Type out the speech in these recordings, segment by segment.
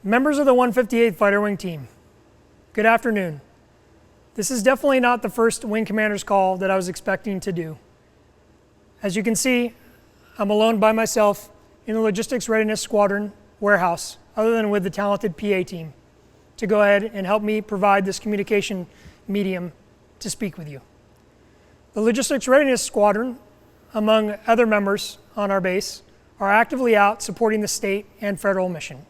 Members of the 158th Fighter Wing Team, good afternoon. This is definitely not the first Wing Commander's call that I was expecting to do. As you can see, I'm alone by myself in the Logistics Readiness Squadron warehouse, other than with the talented PA team, to go ahead and help me provide this communication medium to speak with you. The Logistics Readiness Squadron, among other members on our base, are actively out supporting the state and federal mission.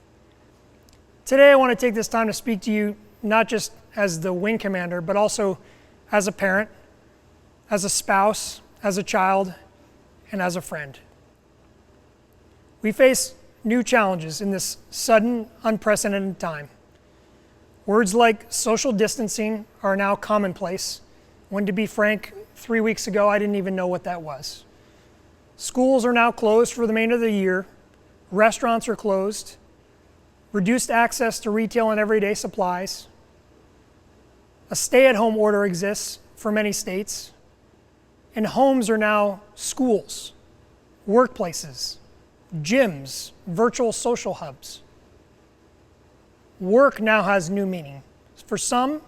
Today I want to take this time to speak to you not just as the Wing Commander, but also as a parent, as a spouse, as a child, and as a friend. We face new challenges in this sudden, unprecedented time. Words like social distancing are now commonplace, when to be frank, 3 weeks ago I didn't even know what that was. Schools are now closed for the remainder of the year, restaurants are closed, reduced access to retail and everyday supplies. A stay-at-home order exists for many states, and homes are now schools, workplaces, gyms, virtual social hubs. Work now has new meaning. For some,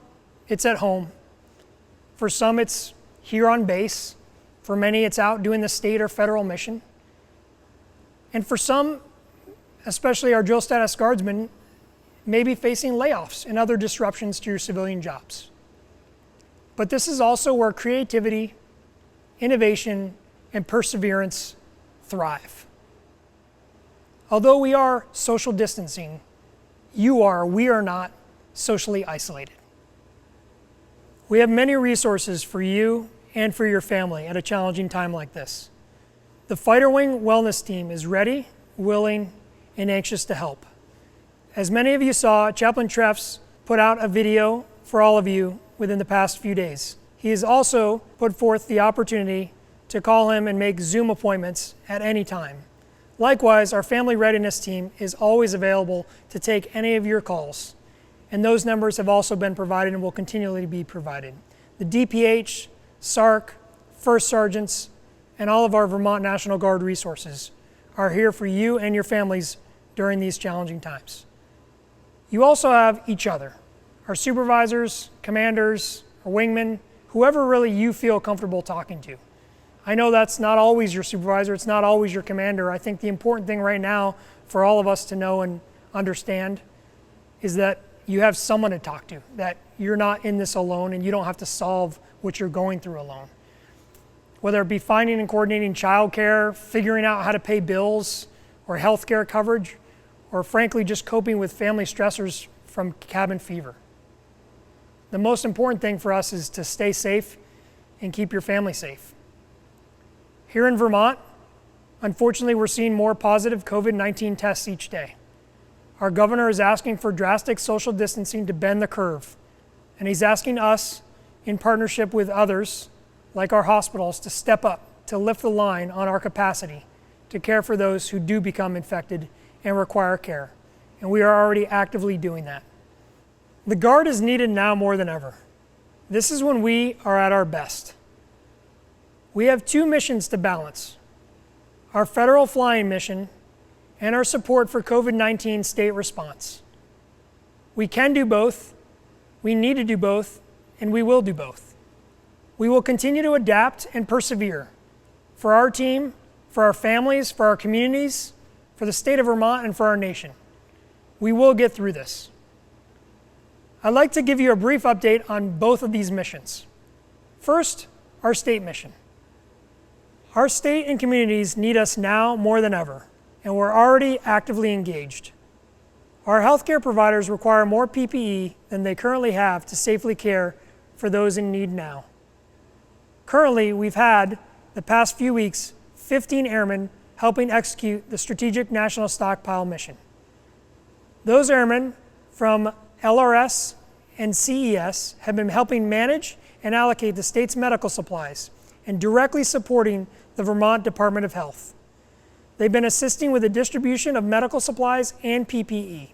it's at home. For some, it's here on base. For many, it's out doing the state or federal mission. And for some, especially our drill status guardsmen, may be facing layoffs and other disruptions to your civilian jobs. But this is also where creativity, innovation, and perseverance thrive. Although we are social distancing, we are not socially isolated. We have many resources for you and for your family at a challenging time like this. The Fighter Wing Wellness Team is ready, willing, and anxious to help. As many of you saw, Chaplain Treffs put out a video for all of you within the past few days. He has also put forth the opportunity to call him and make Zoom appointments at any time. Likewise, our Family Readiness Team is always available to take any of your calls, and those numbers have also been provided and will continually be provided. The DPH, SARC, First Sergeants, and all of our Vermont National Guard resources are here for you and your families during these challenging times. You also have each other, our supervisors, commanders, our wingmen, whoever really you feel comfortable talking to. I know that's not always your supervisor, it's not always your commander. I think the important thing right now for all of us to know and understand is that you have someone to talk to, that you're not in this alone and you don't have to solve what you're going through alone. Whether it be finding and coordinating childcare, figuring out how to pay bills, or healthcare coverage, or frankly just coping with family stressors from cabin fever. The most important thing for us is to stay safe and keep your family safe. Here in Vermont, unfortunately, we're seeing more positive COVID-19 tests each day. Our governor is asking for drastic social distancing to bend the curve, and he's asking us, in partnership with others, like our hospitals, to step up, to lift the line on our capacity to care for those who do become infected and require care. And we are already actively doing that. The Guard is needed now more than ever. This is when we are at our best. We have two missions to balance: our federal flying mission and our support for COVID-19 state response. We can do both, we need to do both, and we will do both. We will continue to adapt and persevere for our team, for our families, for our communities, for the state of Vermont, and for our nation. We will get through this. I'd like to give you a brief update on both of these missions. First, our state mission. Our state and communities need us now more than ever, and we're already actively engaged. Our healthcare providers require more PPE than they currently have to safely care for those in need now. Currently, we've had, the past few weeks, 15 airmen helping execute the Strategic National Stockpile mission. Those airmen from LRS and CES have been helping manage and allocate the state's medical supplies and directly supporting the Vermont Department of Health. They've been assisting with the distribution of medical supplies and PPE.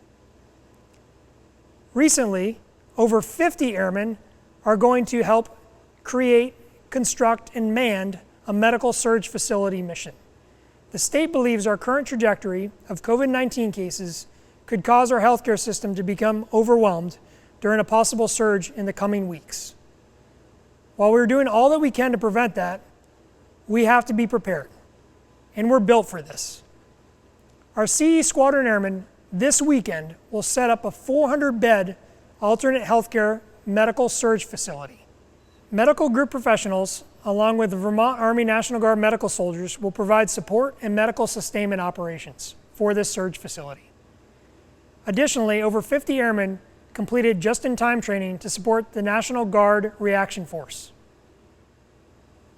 Recently, over 50 airmen are going to help create, construct, and man a medical surge facility mission. The state believes our current trajectory of COVID-19 cases could cause our healthcare system to become overwhelmed during a possible surge in the coming weeks. While we're doing all that we can to prevent that, we have to be prepared, and we're built for this. Our CE Squadron Airmen this weekend will set up a 400-bed alternate healthcare medical surge facility. Medical group professionals, along with the Vermont Army National Guard medical soldiers, will provide support and medical sustainment operations for this surge facility. Additionally, over 50 airmen completed just-in-time training to support the National Guard Reaction Force.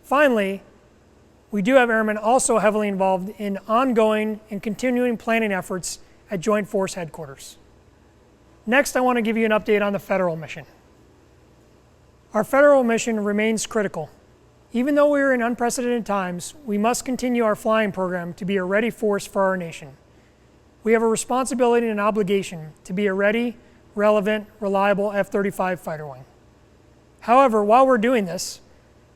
Finally, we do have airmen also heavily involved in ongoing and continuing planning efforts at Joint Force Headquarters. Next, I want to give you an update on the federal mission. Our federal mission remains critical. Even though we are in unprecedented times, we must continue our flying program to be a ready force for our nation. We have a responsibility and obligation to be a ready, relevant, reliable F-35 fighter wing. However, while we're doing this,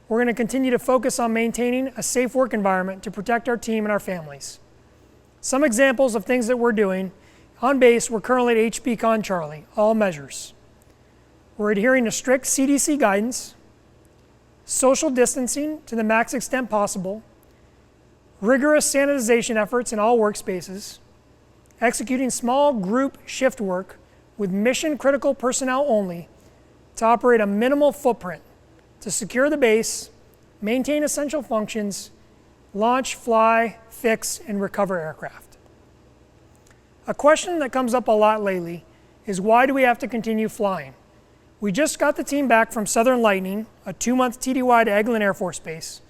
we're going to continue to focus on maintaining a safe work environment to protect our team and our families. Some examples of things that we're doing: on base, we're currently at HPCon Charlie, all measures. We're adhering to strict CDC guidance, social distancing to the max extent possible, rigorous sanitization efforts in all workspaces, executing small group shift work with mission-critical personnel only to operate a minimal footprint to secure the base, maintain essential functions, launch, fly, fix, and recover aircraft. A question that comes up a lot lately is, why do we have to continue flying? We just got the team back from Southern Lightning, a 2-month TDY to Eglin Air Force Base,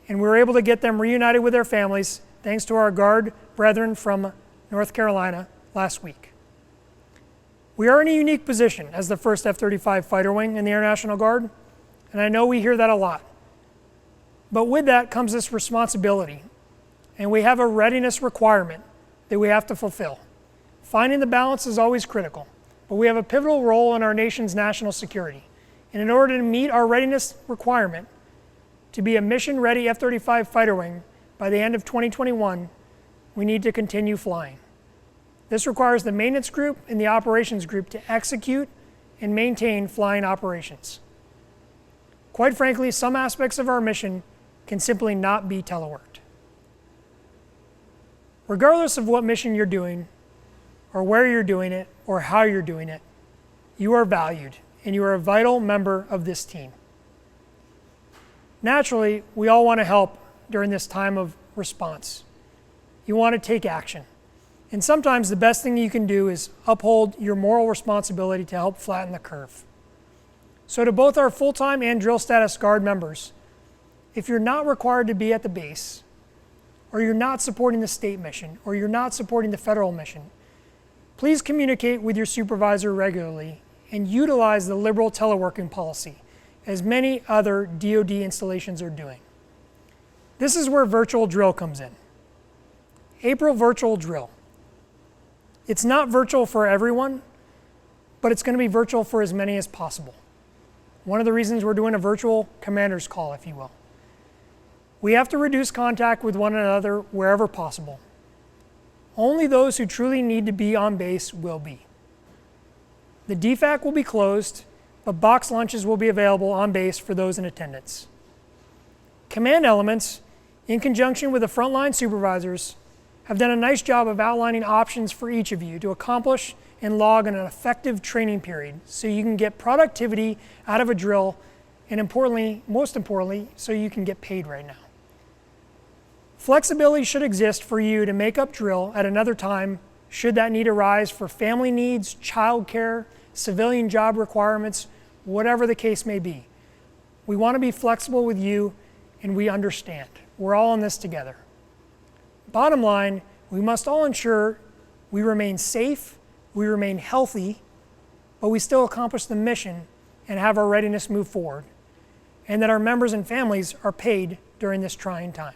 and we were able to get them reunited with their families thanks to our Guard brethren from North Carolina last week. We are in a unique position as the first F-35 fighter wing in the Air National Guard, and I know we hear that a lot. But with that comes this responsibility, and we have a readiness requirement that we have to fulfill. Finding the balance is always critical, but we have a pivotal role in our nation's national security. And in order to meet our readiness requirement to be a mission-ready F-35 fighter wing by the end of 2021, we need to continue flying. This requires the maintenance group and the operations group to execute and maintain flying operations. Quite frankly, some aspects of our mission can simply not be teleworked. Regardless of what mission you're doing, or where you're doing it, or how you're doing it, you are valued, and you are a vital member of this team. Naturally, we all want to help during this time of response. You want to take action. And sometimes the best thing you can do is uphold your moral responsibility to help flatten the curve. So to both our full-time and drill status Guard members, if you're not required to be at the base, or you're not supporting the state mission, or you're not supporting the federal mission, please communicate with your supervisor regularly and utilize the liberal teleworking policy, as many other DoD installations are doing. This is where virtual drill comes in. April virtual drill. It's not virtual for everyone, but it's going to be virtual for as many as possible. One of the reasons we're doing a virtual commander's call, if you will. We have to reduce contact with one another wherever possible. Only those who truly need to be on base will be. The DFAC will be closed, but box lunches will be available on base for those in attendance. Command elements, in conjunction with the frontline supervisors, have done a nice job of outlining options for each of you to accomplish and log an effective training period so you can get productivity out of a drill, and importantly, most importantly, so you can get paid right now. Flexibility should exist for you to make up drill at another time should that need arise for family needs, childcare, civilian job requirements, whatever the case may be. We want to be flexible with you, and we understand. We're all in this together. Bottom line, we must all ensure we remain safe, we remain healthy, but we still accomplish the mission and have our readiness move forward, and that our members and families are paid during this trying time.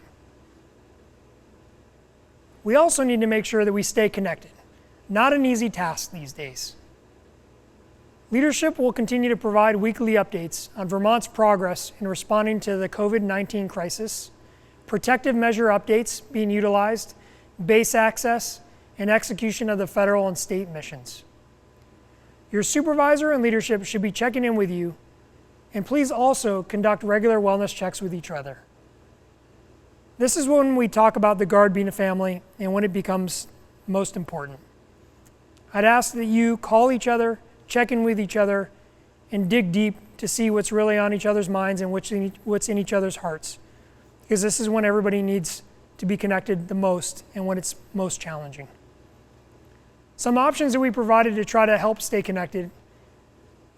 We also need to make sure that we stay connected. Not an easy task these days. Leadership will continue to provide weekly updates on Vermont's progress in responding to the COVID-19 crisis, protective measure updates being utilized, base access, and execution of the federal and state missions. Your supervisor and leadership should be checking in with you, and please also conduct regular wellness checks with each other. This is when we talk about the Guard being a family and when it becomes most important. I'd ask that you call each other, check in with each other, and dig deep to see what's really on each other's minds and what's in each other's hearts. Because this is when everybody needs to be connected the most and when it's most challenging. Some options that we provided to try to help stay connected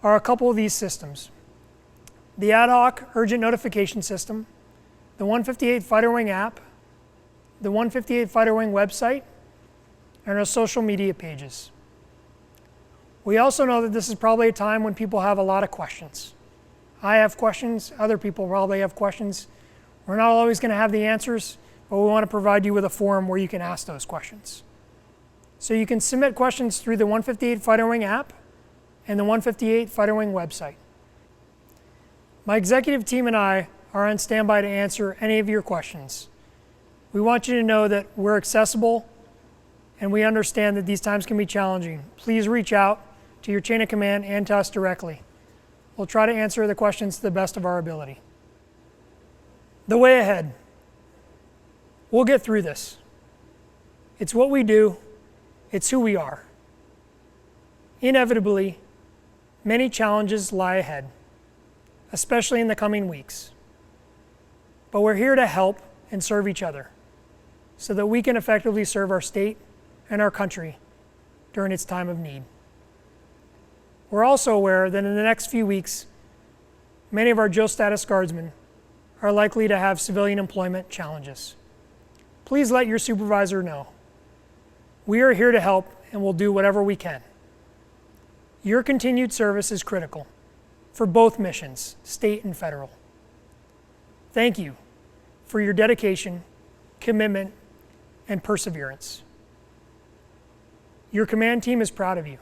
are a couple of these systems. The ad hoc urgent notification system, the 158 Fighter Wing app, the 158 Fighter Wing website, and our social media pages. We also know that this is probably a time when people have a lot of questions. I have questions, other people probably have questions. We're not always going to have the answers, but we want to provide you with a forum where you can ask those questions. So you can submit questions through the 158 Fighter Wing app and the 158 Fighter Wing website. My executive team and I are on standby to answer any of your questions. We want you to know that we're accessible and we understand that these times can be challenging. Please reach out to your chain of command and to us directly. We'll try to answer the questions to the best of our ability. The way ahead. We'll get through this. It's what we do. It's who we are. Inevitably, many challenges lie ahead, especially in the coming weeks. But we're here to help and serve each other so that we can effectively serve our state and our country during its time of need. We're also aware that in the next few weeks, many of our Joe status guardsmen are likely to have civilian employment challenges. Please let your supervisor know. We are here to help and will do whatever we can. Your continued service is critical for both missions, state and federal. Thank you for your dedication, commitment, and perseverance. Your command team is proud of you,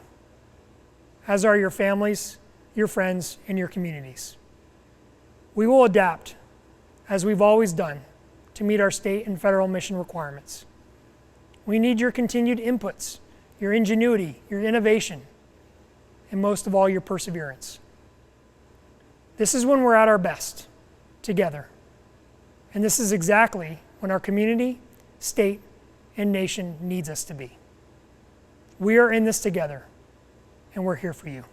as are your families, your friends, and your communities. We will adapt, as we've always done, to meet our state and federal mission requirements. We need your continued inputs, your ingenuity, your innovation, and most of all, your perseverance. This is when we're at our best, together. And this is exactly when our community, state, and nation needs us to be. We are in this together, and we're here for you.